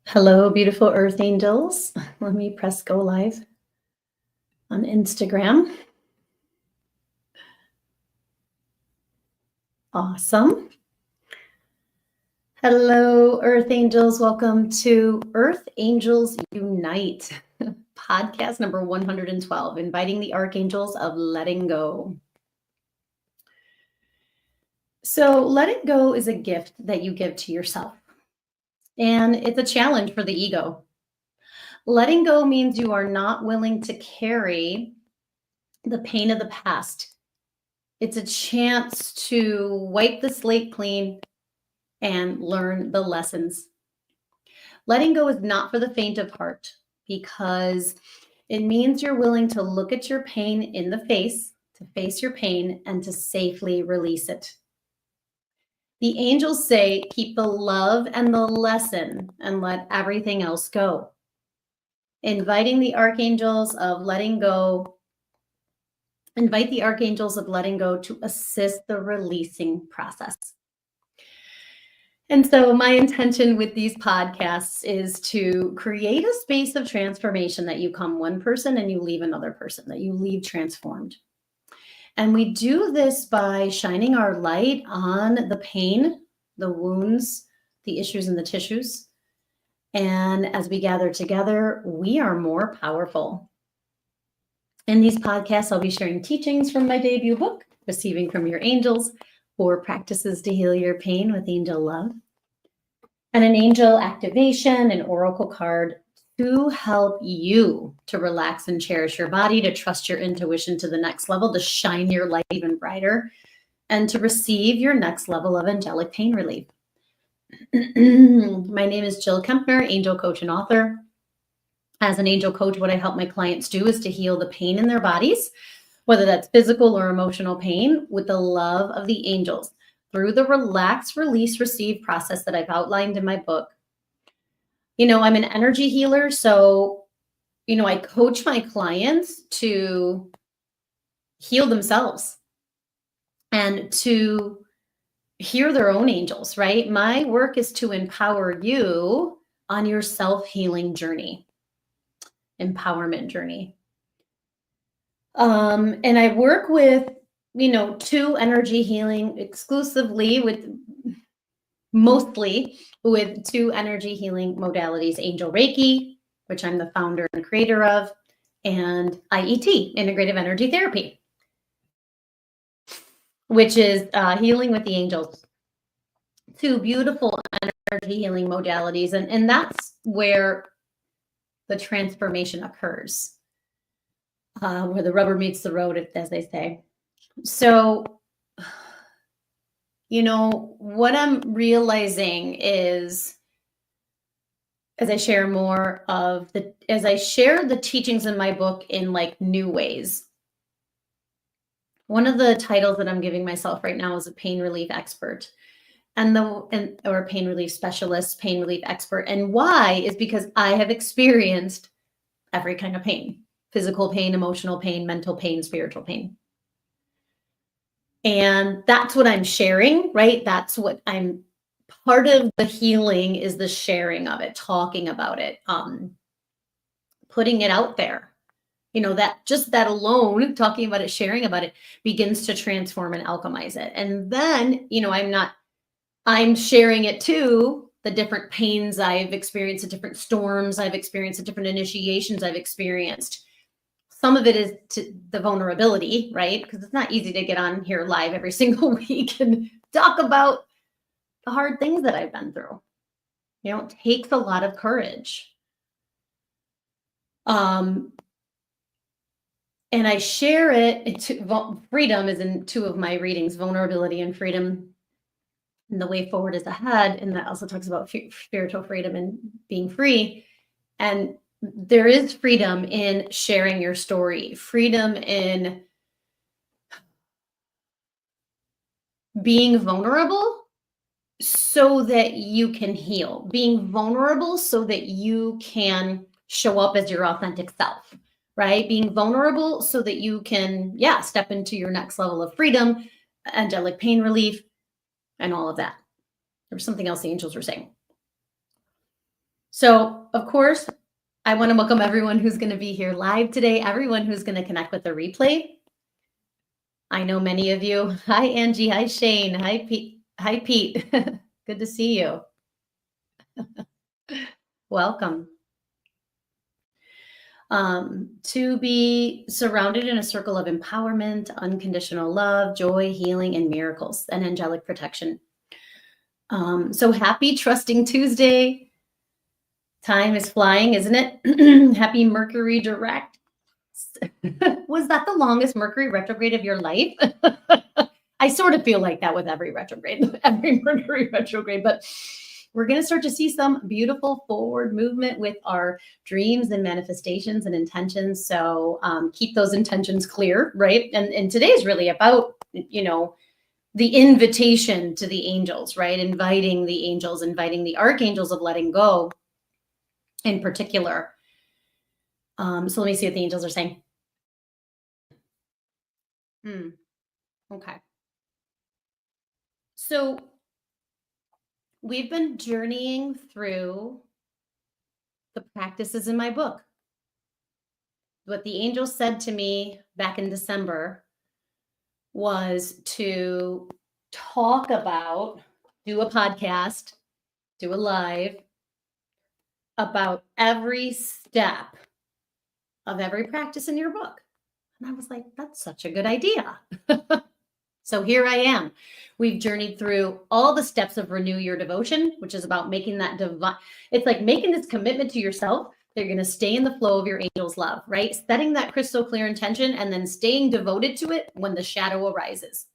Hello, beautiful earth angels. Let me press go live on Instagram. Awesome. Hello, earth angels. Welcome to Earth Angels Unite, podcast number 112, inviting the archangels of letting go. So, letting go is a gift that you give to yourself, and it's a challenge for the ego. Letting go means you are not willing to carry the pain of the past. It's a chance to wipe the slate clean and learn the lessons. Letting go is not for the faint of heart because it means you're willing to look at your pain in the face, to face your pain, and to safely release it. The angels say, keep the love and the lesson and let everything else go. Inviting the archangels of letting go, invite the archangels of letting go to assist the releasing process. And so my intention with these podcasts is to create a space of transformation that you come one person and you leave another person, that you leave transformed. And we do this by shining our light on the pain, the wounds, the issues in the tissues. And as we gather together, we are more powerful. In these podcasts, I'll be sharing teachings from my debut book, Receiving from Your Angels, 4 Practices to Heal Your Pain with Angel Love, and an angel activation, an oracle card to help you to relax and cherish your body, to trust your intuition to the next level, to shine your light even brighter, and to receive your next level of angelic pain relief. My name is Jill Kempner, angel coach and author. As an angel coach, what I help my clients do is to heal the pain in their bodies, whether that's physical or emotional pain, with the love of the angels through the relax, release, receive process that I've outlined in my book. You know, I'm an energy healer, so, I coach my clients to heal themselves and to hear their own angels, right? My work is to empower you on your self-healing journey, empowerment journey. And I work with, 2 energy healing exclusively mostly with 2 energy healing modalities, Angel Reiki, which I'm the founder and creator of, and IET, Integrative Energy Therapy, which is healing with the angels. 2 beautiful energy healing modalities. And that's where the transformation occurs, where the rubber meets the road, as they say. So, what I'm realizing is, as I share the teachings in my book in like new ways. One of the titles that I'm giving myself right now is a pain relief expert or pain relief specialist, pain relief expert. And why is because I have experienced every kind of pain, physical pain, emotional pain, mental pain, spiritual pain. And that's what I'm sharing, right? That's what part of the healing is the sharing of it, talking about it, putting it out there. That alone, talking about it, sharing about it, begins to transform and alchemize it. And then, I'm sharing it too, the different pains I've experienced, the different storms I've experienced, the different initiations I've experienced. Some of it is the vulnerability, right? Because it's not easy to get on here live every single week and talk about the hard things that I've been through. It takes a lot of courage. And I share it. Freedom is in 2 of my readings, vulnerability and freedom. And the way forward is ahead. And that also talks about spiritual freedom and being free. And there is freedom in sharing your story, freedom in being vulnerable so that you can heal, being vulnerable so that you can show up as your authentic self, right? Being vulnerable so that you can, step into your next level of freedom, angelic pain relief, and all of that. There was something else the angels were saying. So, of course, I want to welcome everyone who's going to be here live today, everyone who's going to connect with the replay. I know many of you. Hi, Angie. Hi, Shane. Hi, Pete. Hi, Pete. Good to see you. Welcome. To be surrounded in a circle of empowerment, unconditional love, joy, healing, and miracles, and angelic protection. So happy Trusting Tuesday. Time is flying, isn't it? Happy Mercury direct. Was that the longest Mercury retrograde of your life? I sort of feel like that with every retrograde, every Mercury retrograde, but we're going to start to see some beautiful forward movement with our dreams and manifestations and intentions. So keep those intentions clear, right? And today is really about, the invitation to the angels, right? Inviting the Archangels of Letting Go in particular. So let me see what the angels are saying. Okay. So we've been journeying through the practices in my book. What the angels said to me back in December was to talk about, do a podcast, do a live about every step of every practice in your book. And I was like, that's such a good idea. So here I am. We've journeyed through all the steps of Renew Your Devotion, which is about making that divine. It's like making this commitment to yourself that you're going to stay in the flow of your angel's love, right? Setting that crystal clear intention and then staying devoted to it when the shadow arises.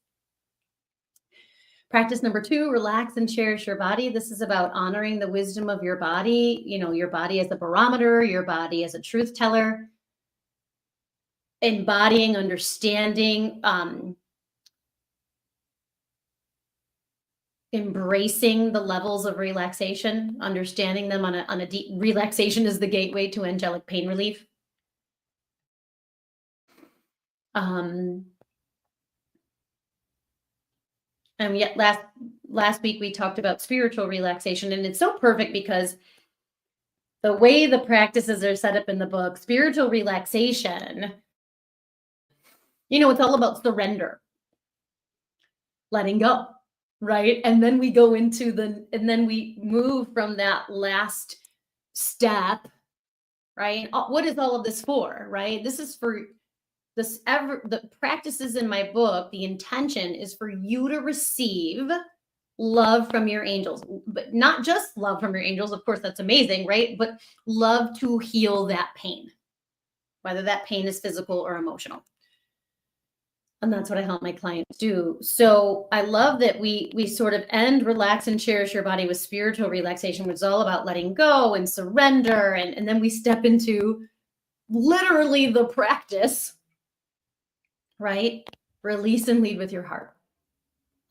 Practice number 2, relax and cherish your body. This is about honoring the wisdom of your body, your body as a barometer, your body as a truth teller, embodying, understanding, embracing the levels of relaxation, understanding them on a deep. Relaxation is the gateway to angelic pain relief. And yet last week we talked about spiritual relaxation, and it's so perfect because the way the practices are set up in the book, spiritual relaxation, it's all about surrender, letting go, right? And then we go into and then we move from that last step, right? What is all of this for, right? This is for the practices in my book. The intention is for you to receive love from your angels, but not just love from your angels. Of course, that's amazing, right? But love to heal that pain, whether that pain is physical or emotional. And that's what I help my clients do. So I love that we sort of end relax and cherish your body with spiritual relaxation, which is all about letting go and surrender. And then we step into literally the practice, right? Release and lead with your heart.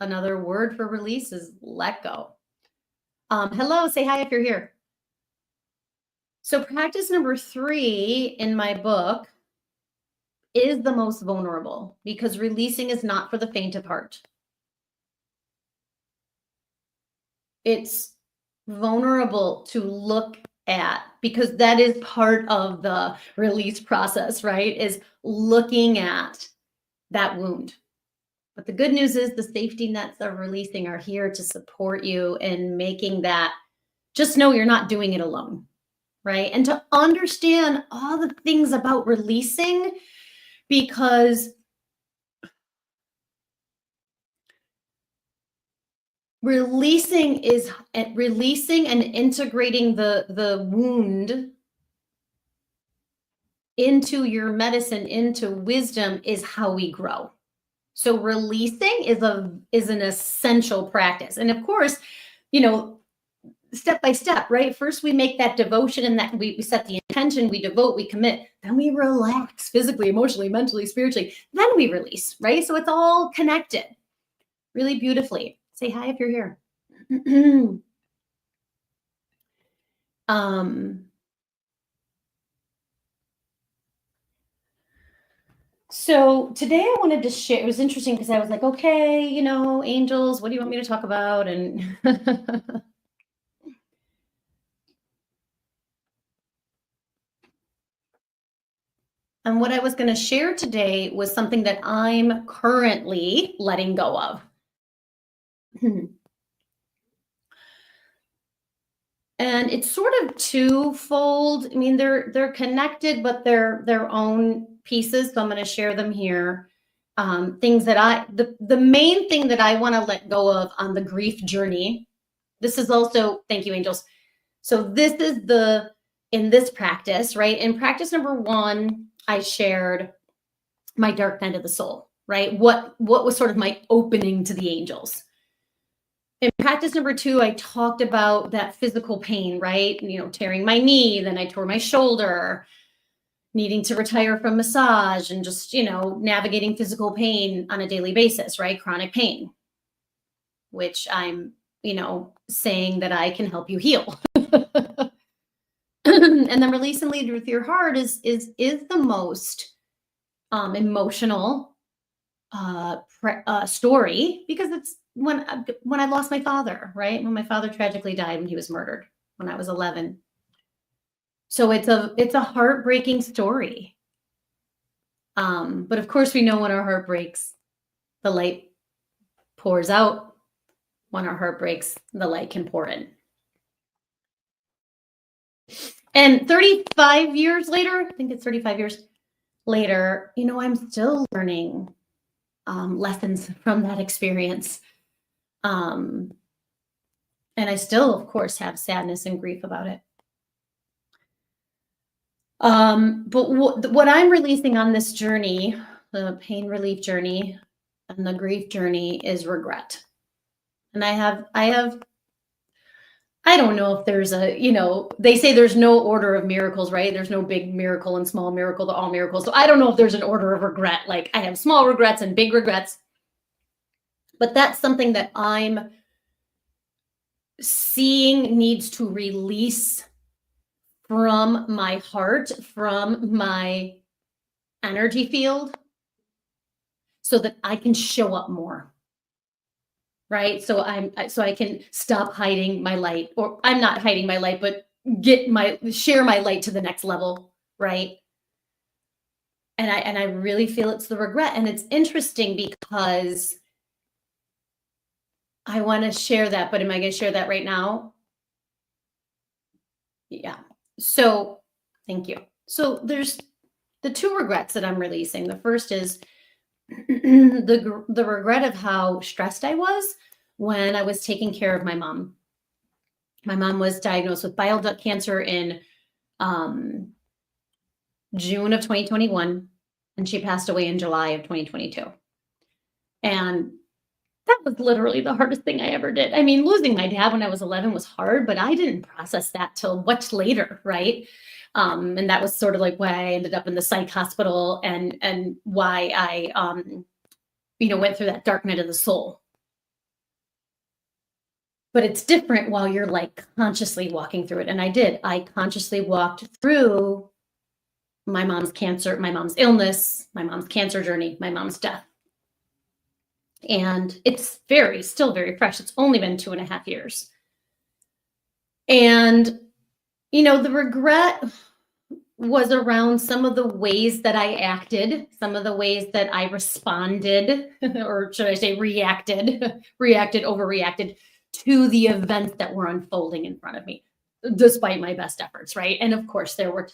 Another word for release is let go. Hello, say hi if you're here. So practice number 3 in my book is the most vulnerable because releasing is not for the faint of heart. It's vulnerable to look at because that is part of the release process, right? Is looking at that wound. But the good news is the safety nets of releasing are here to support you in making that. Just know you're not doing it alone, right? And to understand all the things about releasing, because releasing and integrating the wound into your medicine, into wisdom, is how we grow. So releasing is an essential practice. And of course, step by step, right? First, we make that devotion and that we set the intention, we devote, we commit, then we relax physically, emotionally, mentally, spiritually, then we release, right? So it's all connected really beautifully. Say hi if you're here. So today I wanted to share, it was interesting because I was like, okay, angels, what do you want me to talk about? And and what I was going to share today was something that I'm currently letting go of. And it's sort of twofold. I mean, they're connected, but they're their own pieces. So I'm going to share them here. Things that the main thing that I want to let go of on the grief journey. This is also, thank you, angels. So this is in this practice, right? In practice number 1, I shared my dark night of the soul, right? What was sort of my opening to the angels. In practice number 2, I talked about that physical pain, right? Tearing my knee, then I tore my shoulder, needing to retire from massage and just, navigating physical pain on a daily basis, right? Chronic pain, which I'm, saying that I can help you heal. And then release and lead with your heart is the most emotional story, because it's when I lost my father, right? When my father tragically died when he was murdered when I was 11. So it's a heartbreaking story. But of course, we know when our heart breaks, the light pours out. When our heart breaks, the light can pour in. And 35 years later, I think it's 35 years later, I'm still learning lessons from that experience. And I still, of course, have sadness and grief about it. But what I'm releasing on this journey, the pain relief journey and the grief journey, is regret. And I don't know if there's they say there's no order of miracles, right? There's no big miracle and small miracle to all miracles. So I don't know if there's an order of regret. Like, I have small regrets and big regrets. But that's something that I'm seeing needs to release from my heart, from my energy field, so that I can show up more. Right? So I can stop hiding my light, or I'm not hiding my light, but share my light to the next level, right? And I really feel it's the regret. And it's interesting because I want to share that, but am I going to share that right now? Yeah. So thank you. So there's the 2 regrets that I'm releasing. The first is the regret of how stressed I was when I was taking care of my mom. My mom was diagnosed with bile duct cancer in June of 2021, and she passed away in July of 2022. And that was literally the hardest thing I ever did. I mean, losing my dad when I was 11 was hard, but I didn't process that till much later, right? And that was sort of like why I ended up in the psych hospital, and why I went through that dark night of the soul. But it's different while you're like consciously walking through it. And I did. I consciously walked through my mom's cancer, my mom's illness, my mom's cancer journey, my mom's death. And it's still very fresh. It's only been 2.5 years. And, the regret was around some of the ways that I acted, some of the ways that I responded, or should I say reacted, overreacted to the events that were unfolding in front of me, despite my best efforts, right? And of course, there were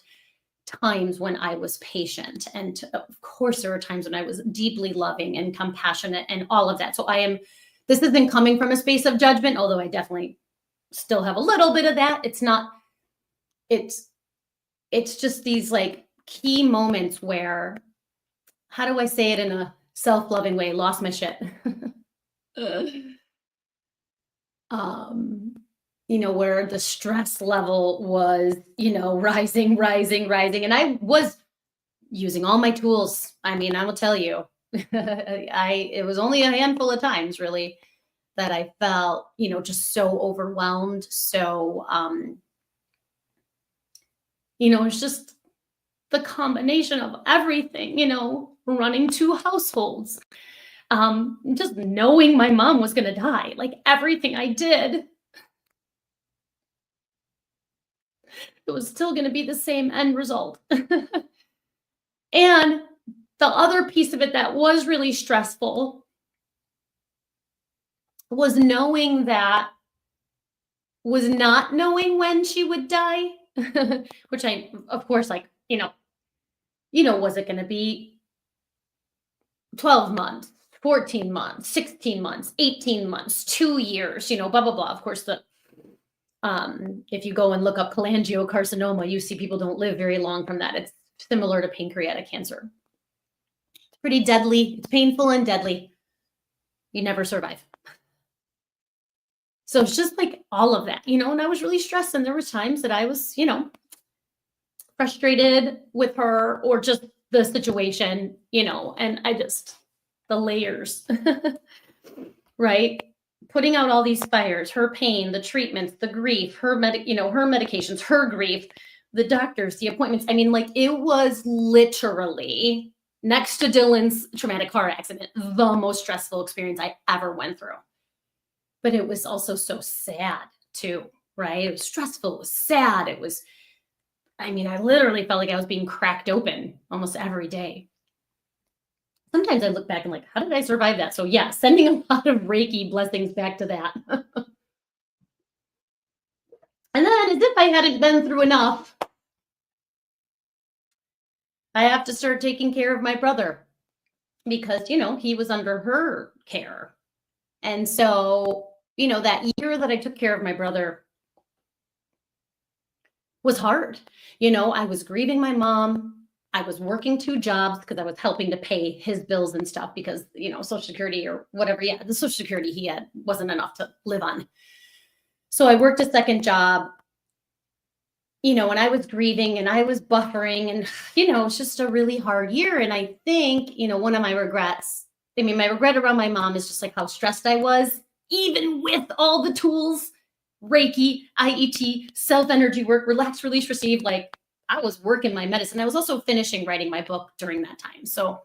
times when I was patient. And of course, there were times when I was deeply loving and compassionate and all of that. So this isn't coming from a space of judgment, although I definitely still have a little bit of that. It's just these like key moments where, how do I say it in a self-loving way? Lost my shit. Where the stress level was, rising. And I was using all my tools. I mean, I will tell you, it was only a handful of times really that I felt, just so overwhelmed. So, it's just the combination of everything, running two households, just knowing my mom was going to die. Like everything I did, it was still going to be the same end result. And the other piece of it that was really stressful was knowing that was not knowing when she would die, which I, of course, like, was it going to be 12 months, 14 months, 16 months, 18 months, 2 years, blah, blah, blah. Of course, if you go and look up cholangiocarcinoma, you see people don't live very long from that. It's similar to pancreatic cancer. It's pretty deadly. It's painful and deadly. You never survive. So it's just like all of that, and I was really stressed. And there was times that I was, frustrated with her or just the situation, and the layers, right? Putting out all these fires, her pain, the treatments, the grief, her her medications, her grief, the doctors, the appointments. I mean, like it was literally next to Dylan's traumatic car accident, the most stressful experience I ever went through. But it was also so sad too, right? It was stressful, it was sad. I literally felt like I was being cracked open almost every day. Sometimes I look back and like, how did I survive that? So yeah, sending a lot of Reiki blessings back to that. And then as if I hadn't been through enough, I have to start taking care of my brother because, he was under her care. And so, that year that I took care of my brother was hard. I was grieving my mom. I was working 2 jobs because I was helping to pay his bills and stuff because, Social Security or whatever. Yeah, the Social Security he had wasn't enough to live on. So I worked a second job, and I was grieving and I was buffering and, it's just a really hard year. And I think, one of my regrets, my regret around my mom is just like how stressed I was, even with all the tools, Reiki, IET, self-energy work, relax, release, receive. Like I was working my medicine. I was also finishing writing my book during that time. So,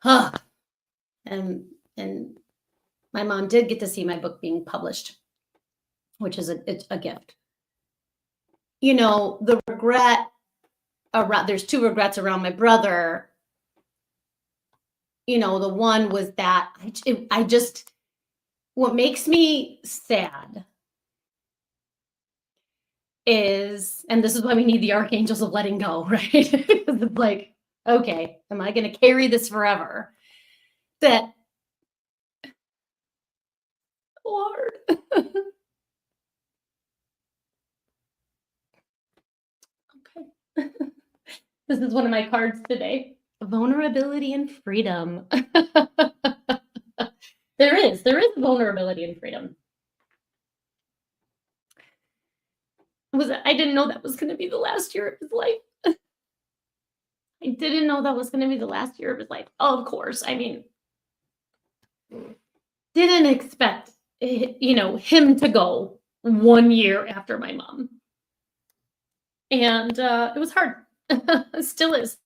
and my mom did get to see my book being published, which is a gift. The regret around, there's 2 regrets around my brother. The one was that what makes me sad is, and this is why we need the Archangels of Letting Go, right? Because it's like, okay, am I going to carry this forever? That hard. Okay. This is one of my cards today. Vulnerability and freedom. There is vulnerability and freedom. I didn't know that was going to be the last year of his life. I didn't know that was going to be the last year of his life. Of course. Didn't expect, him to go 1 year after my mom. And it was hard. It still is.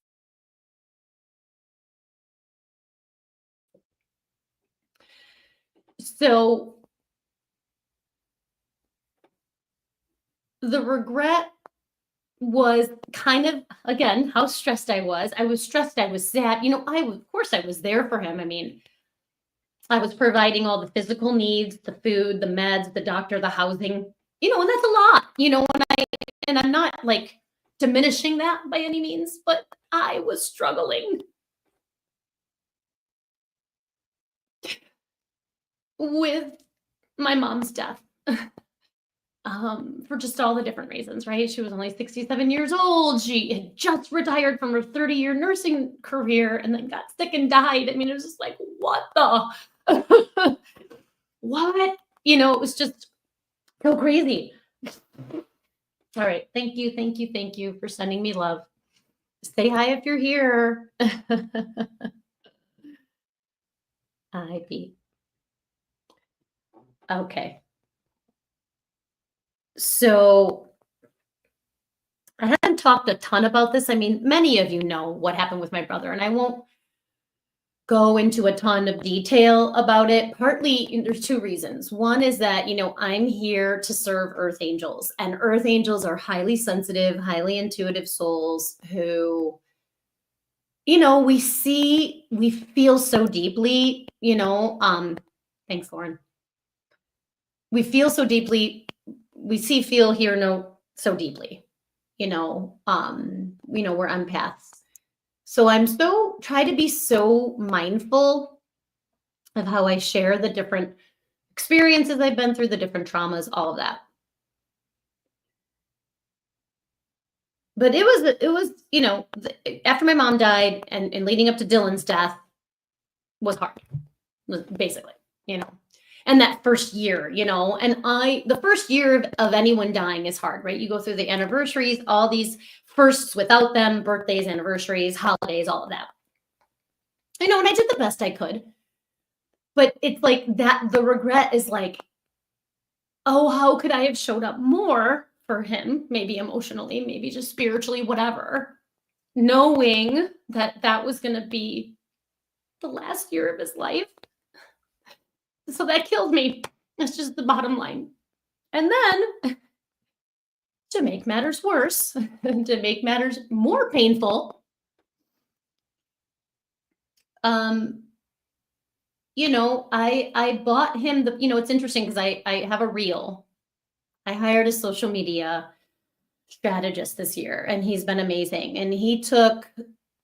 So the regret was kind of, again, how stressed I was. I was stressed. I was sad. Of course I was there for him. I was providing all the physical needs, the food, the meds, the doctor, the housing, and that's a lot, and I'm not like diminishing that by any means, but I was struggling with my mom's death. For just all the different reasons, right? She was only 67 years old. She had just retired from her 30-year nursing career and then got sick and died. It was just like, what the? What? It was just so crazy. All right. Thank you for sending me love. Say hi if you're here. Hi, Pete. Okay. So I haven't talked a ton about this. I mean, many of you know what happened with my brother, and I won't go into a ton of detail about it. Partly, there's two reasons. One is that, I'm here to serve earth angels, and earth angels are highly sensitive, highly intuitive souls who, we feel so deeply, thanks, Lauren. We feel so deeply, we see, feel, hear, know so deeply, we're empaths. So try to be so mindful of how I share the different experiences I've been through, the different traumas, all of that. But it was, after my mom died and leading up to Dylan's death was hard, basically, and that first year, and the first year of anyone dying is hard, right? You go through the anniversaries, all these firsts without them, birthdays, anniversaries, holidays, all of that. I know, and I did the best I could. But it's like that, the regret is like, oh, how could I have showed up more for him? Maybe emotionally, maybe just spiritually, whatever. Knowing that that was going to be the last year of his life. So that killed me. That's just the bottom line. And then, to make matters worse, to make matters more painful, I bought him it's interesting because I have a reel. I hired a social media strategist this year, and he's been amazing. And he took,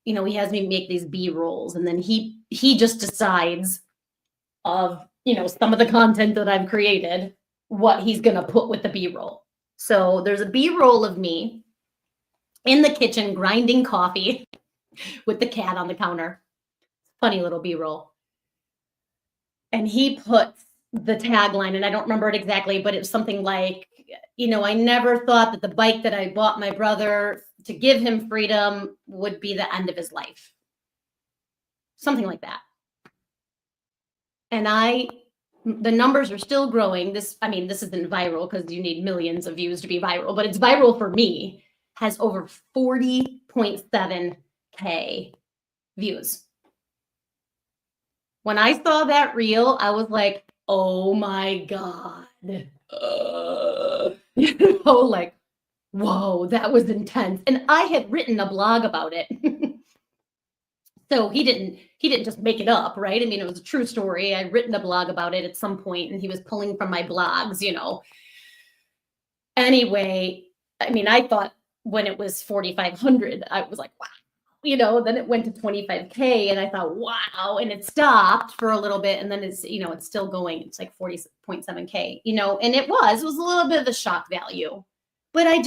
he has me make these B-rolls, and then he just decides of, some of the content that I've created, what he's going to put with the B-roll. So there's a B-roll of me in the kitchen grinding coffee with the cat on the counter. Funny little B-roll. And he puts the tagline, and I don't remember it exactly, but it was something like, I never thought that the bike that I bought my brother to give him freedom would be the end of his life. Something like that. And the numbers are still growing. This isn't viral because you need millions of views to be viral, but it's viral for me. Has over 40.7K views. When I saw that reel, I was like, oh my God. Like, whoa, that was intense. And I had written a blog about it. So he didn't just make it up, right? I mean, it was a true story. I'd written a blog about it at some point, and he was pulling from my blogs, Anyway, I mean, I thought when it was 4,500, I was like, wow. Then it went to 25K, and I thought, wow, and it stopped for a little bit, and then it's, it's still going. It's like 40.7K, and it was a little bit of a shock value. But I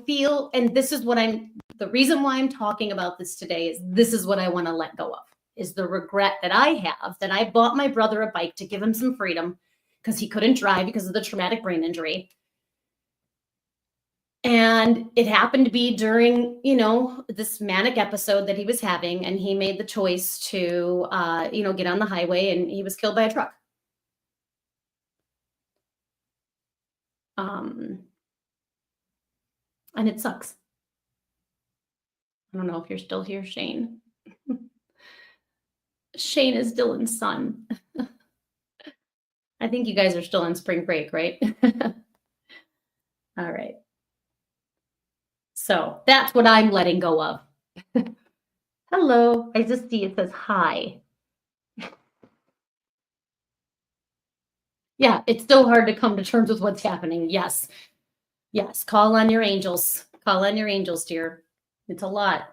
feel, and this is the reason why I'm talking about this today is this is what I want to let go of, is the regret that I have that I bought my brother a bike to give him some freedom because he couldn't drive because of the traumatic brain injury. And it happened to be during, this manic episode that he was having, and he made the choice to, get on the highway, and he was killed by a truck. And it sucks. I don't know if you're still here, Shane. Shane is Dylan's son. I think you guys are still on spring break, right? All right. So that's what I'm letting go of. Hello. I just see it says hi. Yeah, it's still hard to come to terms with what's happening. Yes. Yes. Call on your angels. Call on your angels, dear. It's a lot.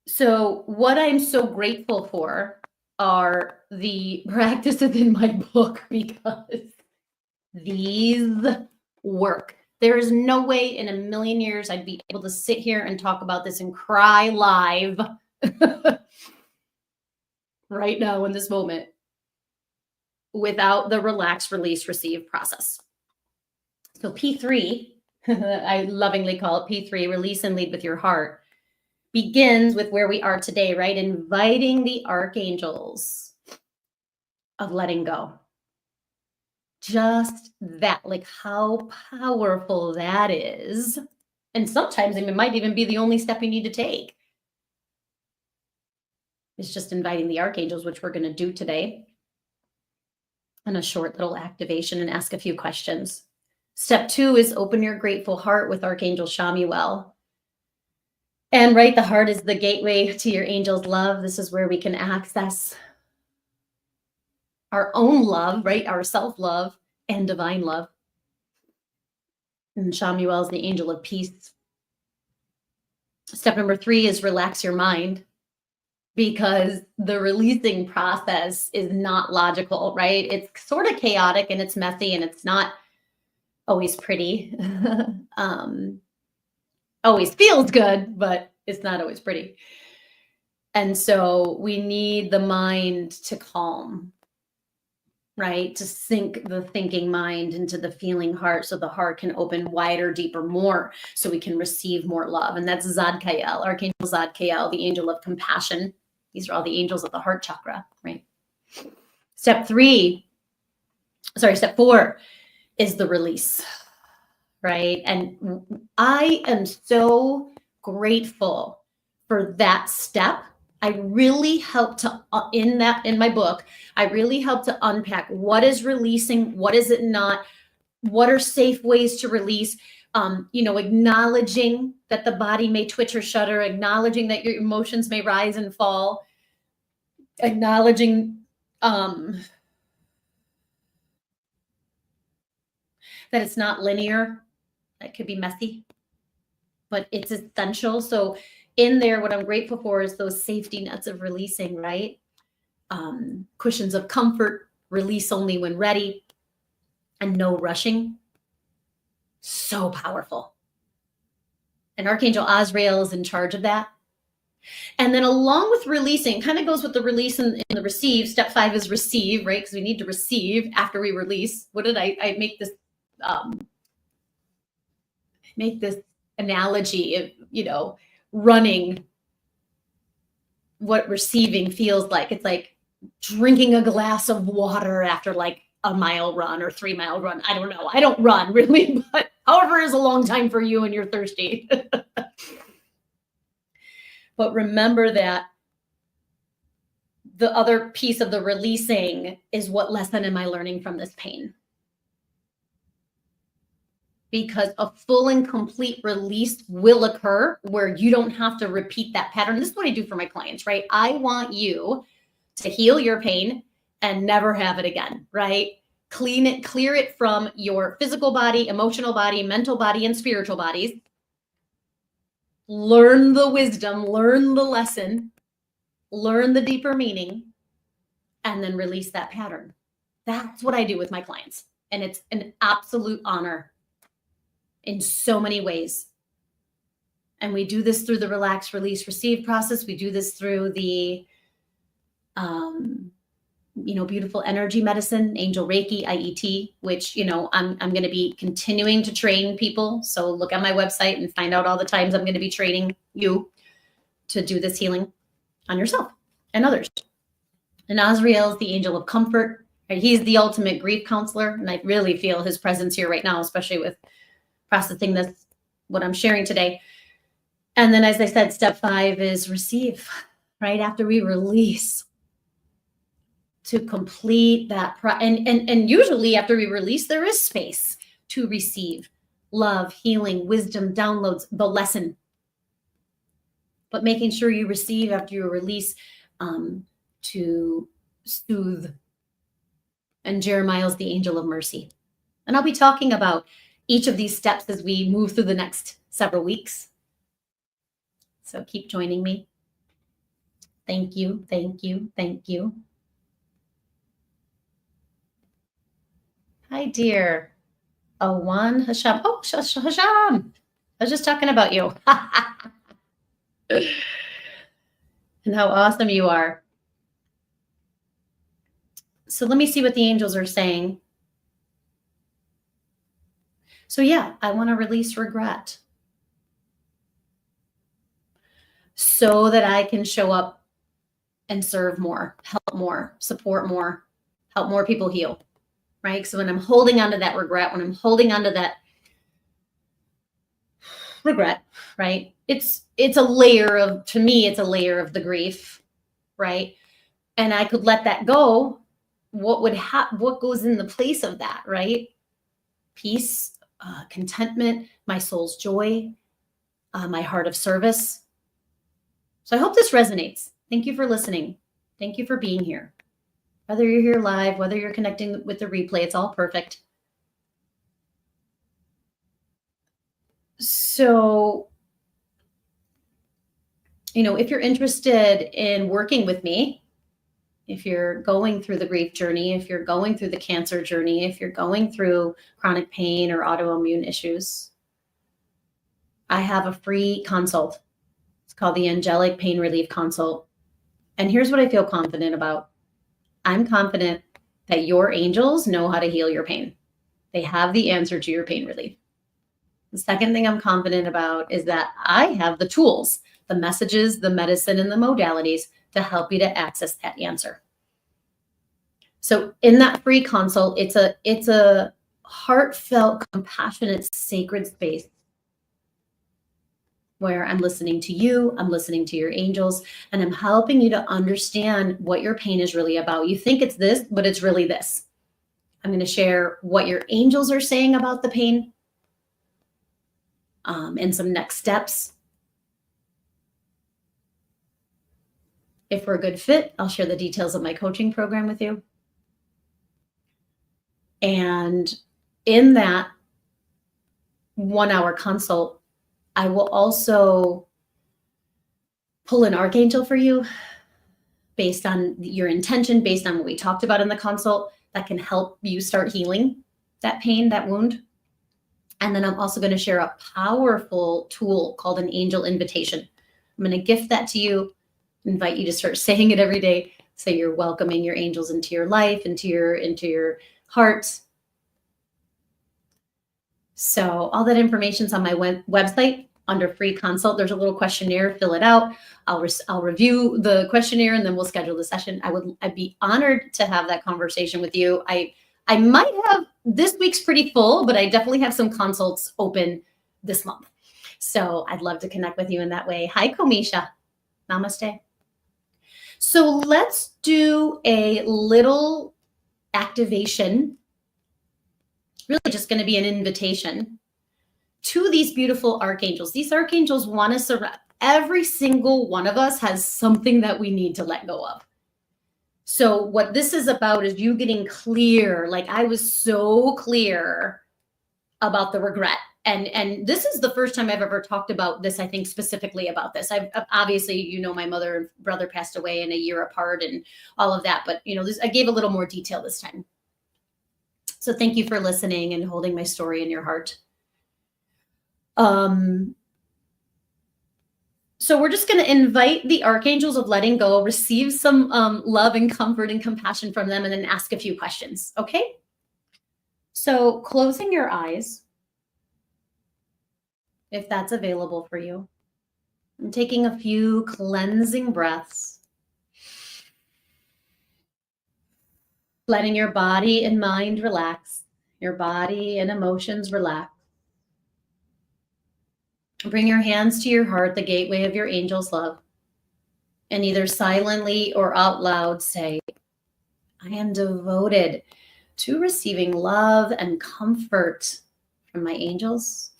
So what I'm so grateful for are the practices in my book, because these work. There is no way in a million years I'd be able to sit here and talk about this and cry live right now in this moment without the relax, release, receive process. So P3, I lovingly call it P3, release and lead with your heart, begins with where we are today, right? Inviting the archangels of letting go. Just that, like how powerful that is. And sometimes it might even be the only step you need to take. It's just inviting the archangels, which we're going to do today, and a short little activation and ask a few questions. Step 2 is open your grateful heart with Archangel Shamuel. And right, the heart is the gateway to your angel's love. This is where we can access our own love, right? Our self-love and divine love. And Shamuel is the angel of peace. Step number 3 is relax your mind, because the releasing process is not logical, right? It's sort of chaotic and it's messy and it's not always pretty. Always feels good, but it's not always pretty. And so we need the mind to calm, right? To sink the thinking mind into the feeling heart so the heart can open wider, deeper, more, so we can receive more love. And that's Zadkiel, Archangel Zadkiel, the angel of compassion. These are all the angels of the heart chakra, right? Step 4 is the release, right? And I am so grateful for that step. I really help to, in my book, I really help to unpack what is releasing, what is it not, what are safe ways to release, acknowledging that the body may twitch or shudder, acknowledging that your emotions may rise and fall, acknowledging that it's not linear, it could be messy, but it's essential. So in there, what I'm grateful for is those safety nets of releasing, right? Cushions of comfort, release only when ready, and no rushing. So powerful. And Archangel Azrael is in charge of that. And then along with releasing, kind of goes with the release and the receive. Step 5 is receive, right? Because we need to receive after we release. What did I make this analogy of, running, what receiving feels like. It's like drinking a glass of water after like a mile run or 3-mile run. I don't know. I don't run really, but however is a long time for you and you're thirsty. But remember that the other piece of the releasing is, what lesson am I learning from this pain? Because a full and complete release will occur where you don't have to repeat that pattern. This is what I do for my clients, right? I want you to heal your pain and never have it again, right? Clear it from your physical body, emotional body, mental body, and spiritual bodies. Learn the wisdom, learn the lesson, learn the deeper meaning, and then release that pattern. That's what I do with my clients. And it's an absolute honor in so many ways. And we do this through the relax, release, receive process. We do this through the, beautiful energy medicine, angel Reiki, IET, which, I'm going to be continuing to train people. So look at my website and find out all the times I'm going to be training you to do this healing on yourself and others. And Azrael is the angel of comfort. Right? He's the ultimate grief counselor. And I really feel his presence here right now, especially with processing this, what I'm sharing today. And then, as I said, step 5 is receive, right? After we release, to complete that. And usually after we release, there is space to receive love, healing, wisdom, downloads, the lesson. But making sure you receive after you release, to soothe. And Jeremiah is the angel of mercy. And I'll be talking about each of these steps as we move through the next several weeks. So keep joining me. Thank you, thank you, thank you. Hi, dear. Awan Hasham. Oh, Hasham. I was just talking about you. And how awesome you are. So let me see what the angels are saying. So yeah, I want to release regret so that I can show up and serve more, help more, support more, help more people heal. right? So when I'm holding onto that regret, when I'm holding onto that regret, right? It's a layer of, to me, it's a layer of the grief, right? And I could let that go. What goes in the place of that, right? Peace, contentment, my soul's joy, my heart of service. So I hope this resonates. Thank you for listening. Thank you for being here. Whether you're here live, whether you're connecting with the replay, it's all perfect. So, if you're interested in working with me, if you're going through the grief journey, if you're going through the cancer journey, if you're going through chronic pain or autoimmune issues, I have a free consult. It's called the Angelic Pain Relief Consult. And here's what I feel confident about. I'm confident that your angels know how to heal your pain. They have the answer to your pain relief. The second thing I'm confident about is that I have the tools, the messages, the medicine, and the modalities to help you to access that answer. So in that free consult, it's a heartfelt, compassionate, sacred space where I'm listening to you, I'm listening to your angels, and I'm helping you to understand what your pain is really about. You think it's this, but it's really this. I'm going to share what your angels are saying about the pain, and some next steps. If we're a good fit, I'll share the details of my coaching program with you. And in that 1-hour consult, I will also pull an archangel for you based on your intention, based on what we talked about in the consult, that can help you start healing that pain, that wound. And then I'm also going to share a powerful tool called an angel invitation. I'm going to gift that to you, invite you to start saying it every day. Say you're welcoming your angels into your life, into your heart. So all that information's on my website under free consult. There's a little questionnaire, fill it out. I'll review the questionnaire and then we'll schedule the session. I'd be honored to have that conversation with you. I might have, this week's pretty full, but I definitely have some consults open this month. So I'd love to connect with you in that way. Hi, Komisha. Namaste. So let's do a little activation. Really just going to be an invitation to these beautiful archangels. These archangels want us around. Every single one of us has something that we need to let go of. So what this is about is you getting clear. Like I was so clear about the regret. And this is the first time I've ever talked about this, I think specifically about this. I've obviously, my mother and brother passed away in a year apart and all of that. But, I gave a little more detail this time. So thank you for listening and holding my story in your heart. So we're just going to invite the Archangels of Letting Go, receive some love and comfort and compassion from them, and then ask a few questions, okay? So closing your eyes, if that's available for you, and taking a few cleansing breaths, letting your body and mind relax, your body and emotions relax. Bring your hands to your heart, the gateway of your angel's love, and either silently or out loud say, I am devoted to receiving love and comfort from my angels.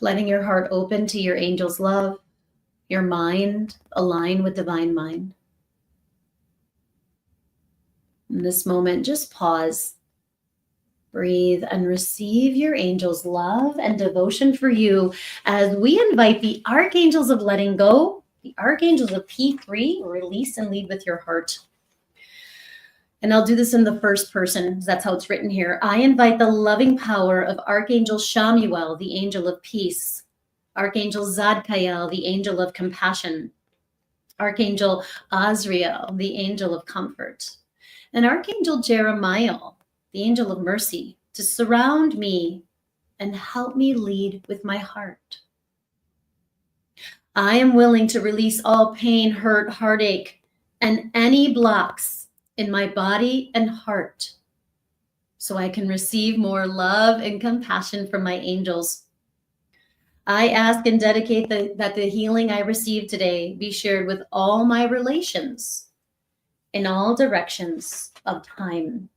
Letting your heart open to your angel's love, your mind align with divine mind. In this moment, just pause. Breathe and receive your angel's love and devotion for you as we invite the Archangels of Letting Go, the Archangels of P3, release and lead with your heart. And I'll do this in the first person, because that's how it's written here. I invite the loving power of Archangel Shamuel, the angel of peace, Archangel Zadkiel, the angel of compassion, Archangel Azrael, the angel of comfort, and Archangel Jeremiah, the angel of mercy, to surround me and help me lead with my heart. I am willing to release all pain, hurt, heartache, and any blocks in my body and heart so I can receive more love and compassion from my angels. I ask and dedicate that the healing I receive today be shared with all my relations in all directions of time.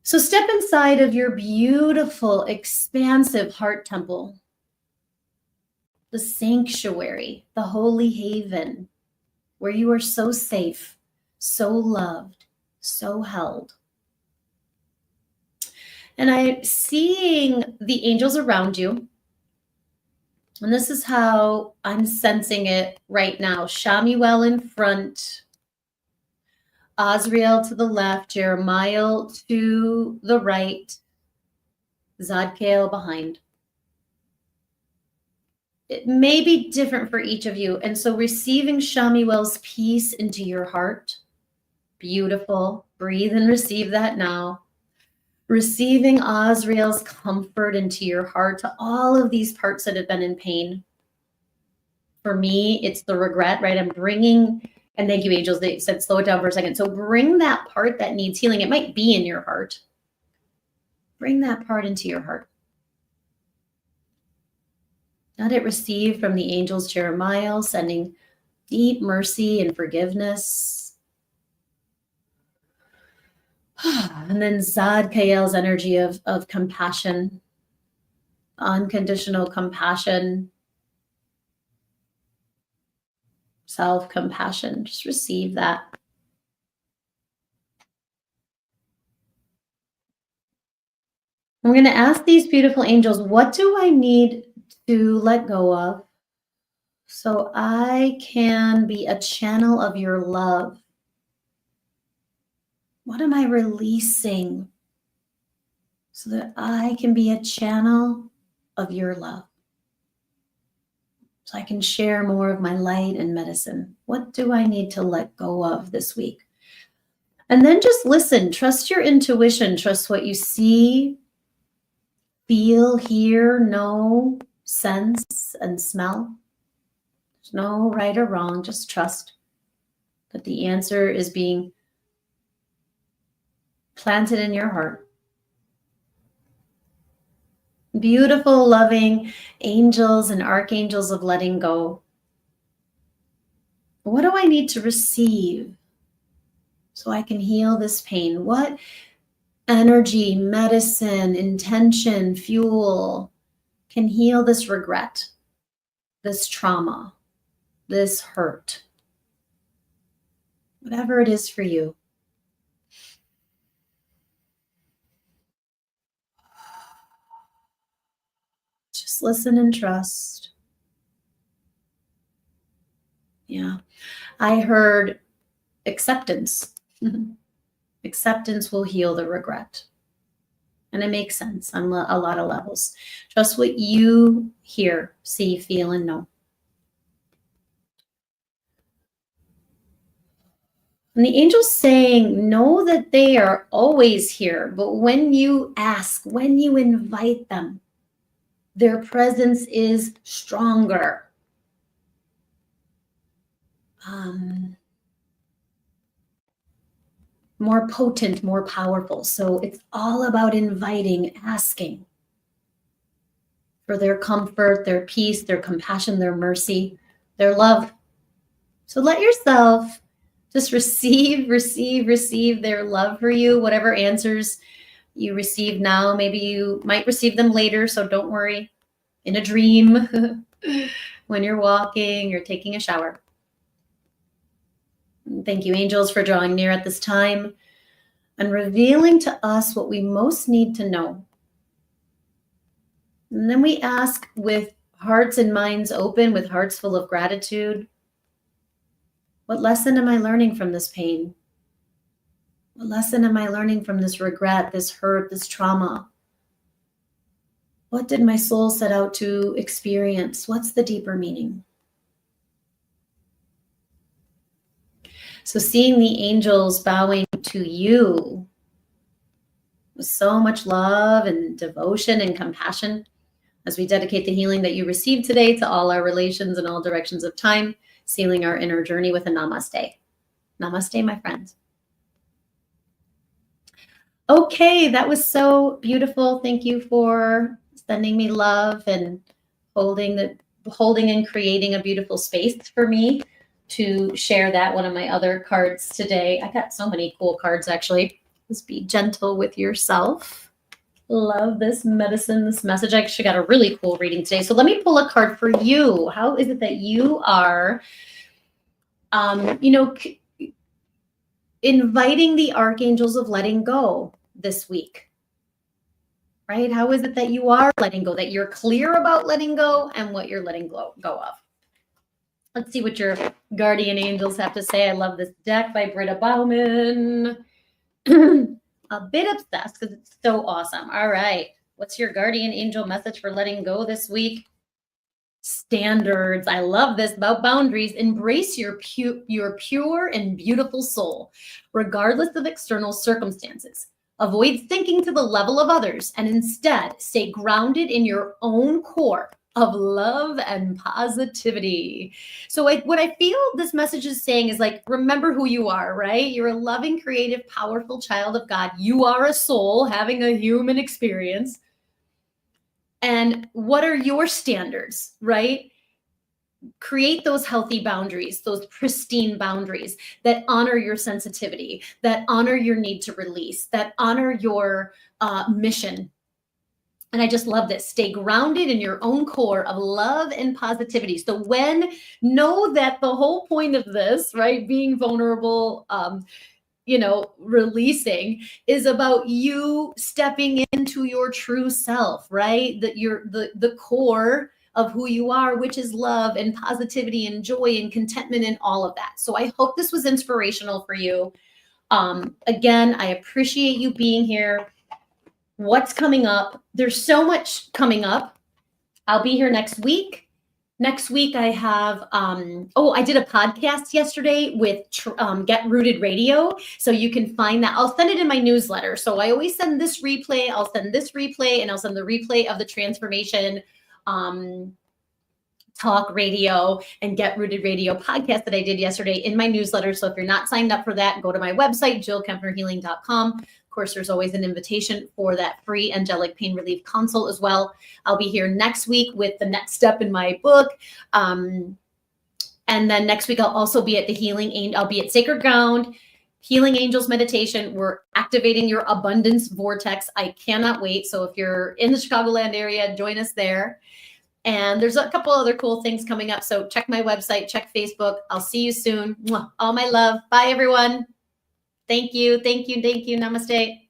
So step inside of your beautiful, expansive heart temple, the sanctuary, the holy haven, where you are so safe, so loved, so held. And I'm seeing the angels around you. And this is how I'm sensing it right now. Shamuel in front, Azrael to the left, Jeremiah to the right, Zadkiel behind. It may be different for each of you. And so receiving Shamuel's peace into your heart, beautiful. Breathe and receive that now. Receiving Azrael's comfort into your heart to all of these parts that have been in pain. For me, it's the regret, right? I'm bringing, and thank you, angels, they said slow it down for a second. So bring that part that needs healing. It might be in your heart. Bring that part into your heart. Let it receive from the angels, Jeremiah, sending deep mercy and forgiveness. And then Zadkiel's energy of compassion, unconditional compassion, self-compassion. Just receive that. I'm going to ask these beautiful angels, what do I need to let go of so I can be a channel of your love? What am I releasing so that I can be a channel of your love? So I can share more of my light and medicine. What do I need to let go of this week? And then just listen, trust your intuition, trust what you see, feel, hear, know, sense, and smell. There's no right or wrong, just trust that the answer is being planted in your heart. Beautiful, loving angels and archangels of letting go. What do I need to receive so I can heal this pain? What energy, medicine, intention, fuel can heal this regret, this trauma, this hurt? Whatever it is for you. Just listen and trust. Yeah. I heard acceptance. Acceptance will heal the regret. And it makes sense on a lot of levels. Trust what you hear, see, feel, and know. And the angels saying, know that they are always here. But when you ask, when you invite them, their presence is stronger. More potent, more powerful. So it's all about inviting, asking for their comfort, their peace, their compassion, their mercy, their love. So let yourself just receive their love for you, whatever answers you receive now. Maybe you might receive them later, so don't worry. In a dream, when you're walking or taking a shower. Thank you, angels, for drawing near at this time and revealing to us what we most need to know. And then we ask with hearts and minds open, with hearts full of gratitude, what lesson am I learning from this pain? What lesson am I learning from this regret, this hurt, this trauma? What did my soul set out to experience? What's the deeper meaning? So seeing the angels bowing to you with so much love and devotion and compassion as we dedicate the healing that you received today to all our relations in all directions of time. sealing our inner journey with a namaste. Namaste, my friends. Okay, that was so beautiful. Thank you for sending me love and holding and creating a beautiful space for me to share that. One of my other cards today. I got so many cool cards actually. Just be gentle with yourself. Love this medicine, this message. I actually got a really cool reading today. So let me pull a card for you. How is it that you are, inviting the archangels of letting go this week? Right? How is it that you are letting go, that you're clear about letting go and what you're letting go of? Let's see what your guardian angels have to say. I love this deck by Britta Bauman. A bit obsessed because it's so awesome. All right. What's your guardian angel message for letting go this week? Standards. I love this about boundaries. Embrace your pure and beautiful soul, regardless of external circumstances. Avoid thinking to the level of others and instead stay grounded in your own core of love and positivity. So what I feel this message is saying is like, remember who you are, right? You're a loving, creative, powerful child of God. You are a soul having a human experience. And what are your standards, right? Create those healthy boundaries, those pristine boundaries that honor your sensitivity, that honor your need to release, that honor your mission. And I just love this. Stay grounded in your own core of love and positivity. So know that the whole point of this, right, being vulnerable, releasing is about you stepping into your true self, right? That you're the core of who you are, which is love and positivity and joy and contentment and all of that. So I hope this was inspirational for you. Again, I appreciate you being here. What's coming up? There's so much coming up. I'll be here next week. Next week, I have, I did a podcast yesterday with Get Rooted Radio. So you can find that. I'll send it in my newsletter. So I always send this replay. I'll send this replay and I'll send the replay of the transformation talk radio and Get Rooted Radio podcast that I did yesterday in my newsletter. So if you're not signed up for that, go to my website, jillkempnerhealing.com. Of course, there's always an invitation for that free angelic pain relief consult as well. I'll be here next week with the next step in my book. And then next week, I'll also be at I'll be at Sacred Ground, Healing Angels Meditation. We're activating your abundance vortex. I cannot wait. So if you're in the Chicagoland area, join us there. And there's a couple other cool things coming up. So check my website, check Facebook. I'll see you soon. All my love. Bye, everyone. Thank you. Thank you. Thank you. Namaste.